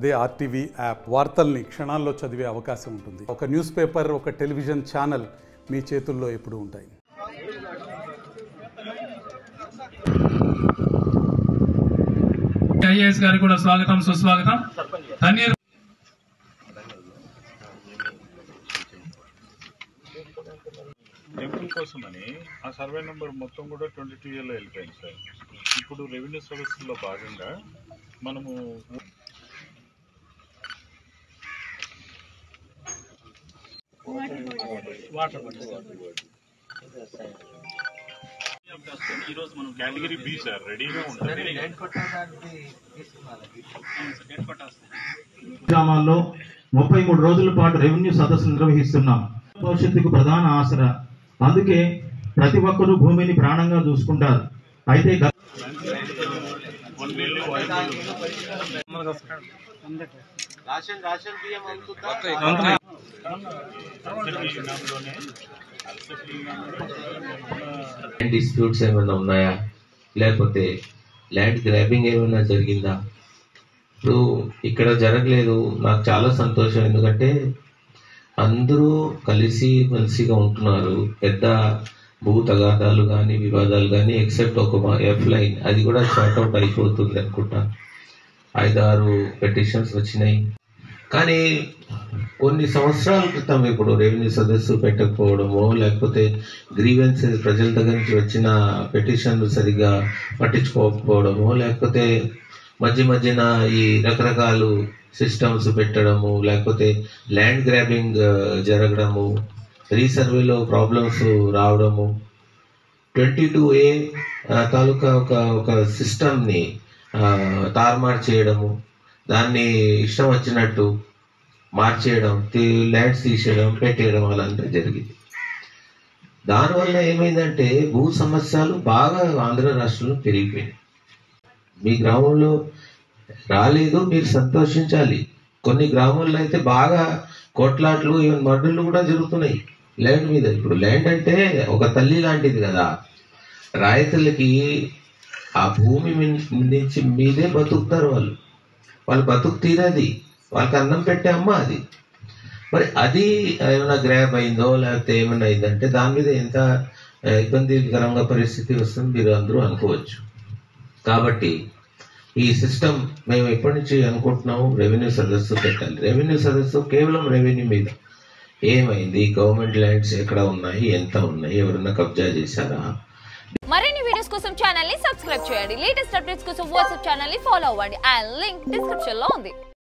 అదే RTV app వార్తల్ని క్షణాల్లో చదివే అవకాశం ఉంటుంది. ఒక న్యూస్ పేపర్, ఒక టెలివిజన్ ఛానల్ మీ చేతుల్లో ఎప్పుడూ ఉంటాయి. ఐఏఎస్ గారికి కూడా స్వాగతం, సుస్వాగతం. టెంపుల్ కోసమని ఆ సర్వే నెంబర్ మొత్తం కూడా 22 ఇయర్లో వెళ్ళిపోయింది సార్. ఇప్పుడు రెవెన్యూ సర్వీసుల్లో భాగంగా మనము ఈరోజు మనం కేటగిరీ బి సార్ రెడీగా ఉంటుంది. గ్రామాల్లో 33 రోజుల పాటు రెవెన్యూ సదస్సు నిర్వహిస్తున్నాం. భవిష్యత్తుకు ప్రధాన ఆసరా. అందుకే ప్రతి ఒక్కరూ భూమిని ప్రాణంగా చూసుకుంటారు. అయితే డిస్ప్యూట్స్ ఏమైనా ఉన్నాయా, లేకపోతే ల్యాండ్ గ్రాబింగ్ ఏమైనా జరిగిందా? ఇప్పుడు ఇక్కడ జరగలేదు. నాకు చాలా సంతోషం, ఎందుకంటే అందరూ కలిసిమెలిసిగా ఉంటున్నారు. పెద్ద భూ తగాదాలు కానీ వివాదాలు కానీ ఎక్సెప్ట్ ఒక ఎఫ్ లైన్, అది కూడా షార్ట్ అవుట్ అయిపోతుంది అనుకుంటా. 5-6 పెటిషన్స్ వచ్చినాయి. కానీ కొన్ని సంవత్సరాల క్రితం ఇప్పుడు రెవెన్యూ సదస్సు పెట్టకపోవడమో, లేకపోతే గ్రీవెన్సెస్ ప్రజల దగ్గర నుంచి వచ్చిన పెటిషన్లు సరిగా పట్టించుకోకపోవడమో, లేకపోతే మధ్యన ఈ రకరకాలు సిస్టమ్స్ పెట్టడము, లేకపోతే ల్యాండ్ గ్రాబింగ్ జరగడము, రీసర్వేలో ప్రాబ్లమ్స్ రావడము, 22A తాలూకా ఒక సిస్టమ్ని తారుమారు చేయడము, దాన్ని ఇష్టం వచ్చినట్టు మార్చేయడం, ల్యాండ్స్ తీసేయడం, పెట్టేయడం అలాంటివి జరిగింది. దానివల్ల ఏమైందంటే భూ సమస్యలు బాగా ఆంధ్ర రాష్ట్రంలో పెరిగిపోయినాయి. మీ గ్రామంలో రాలేదు, మీరు సంతోషించాలి. కొన్ని గ్రామాల్లో అయితే బాగా కొట్లాట్లు, ఈవెన్ మర్డర్లు కూడా జరుగుతున్నాయి ల్యాండ్ మీద. ఇప్పుడు ల్యాండ్ అంటే ఒక తల్లి లాంటిది కదా. రైతులకి ఆ భూమి నుంచి మీదే బతుకుతారు వాళ్ళు బతుకు తీరది, వాళ్ళకి అన్నం పెట్టే అమ్మ అది. మరి అది ఏమైనా గ్రాబ్ అయిందో లేకపోతే ఏమైనా అయిందంటే దాని మీద ఎంత ఇబ్బందికరంగా పరిస్థితి వస్తుంది మీరు అందరూ అనుకోవచ్చు. కాబట్టి ఈ సిస్టమ్ మేము ఎప్పటి నుంచి అనుకుంటున్నాము, రెవెన్యూ సదస్సు పెట్టాలి. రెవెన్యూ సదస్సు కేవలం రెవెన్యూ మీద ఏమైంది, గవర్నమెంట్ ల్యాండ్స్ ఎక్కడ ఉన్నాయి, ఎంత ఉన్నాయి, ఎవరైనా కబ్జా చేశారా. మరిన్ని వీడియోస్ కోసం ఛానల్ ని సబ్స్క్రైబ్ చేయండి. లేటెస్ట్ అప్డేట్స్ కోసం వాట్సాప్ ఛానల్ ని ఫాలో అవ్వండి. ఆ లింక్ డిస్క్రిప్షన్ లో ఉంది.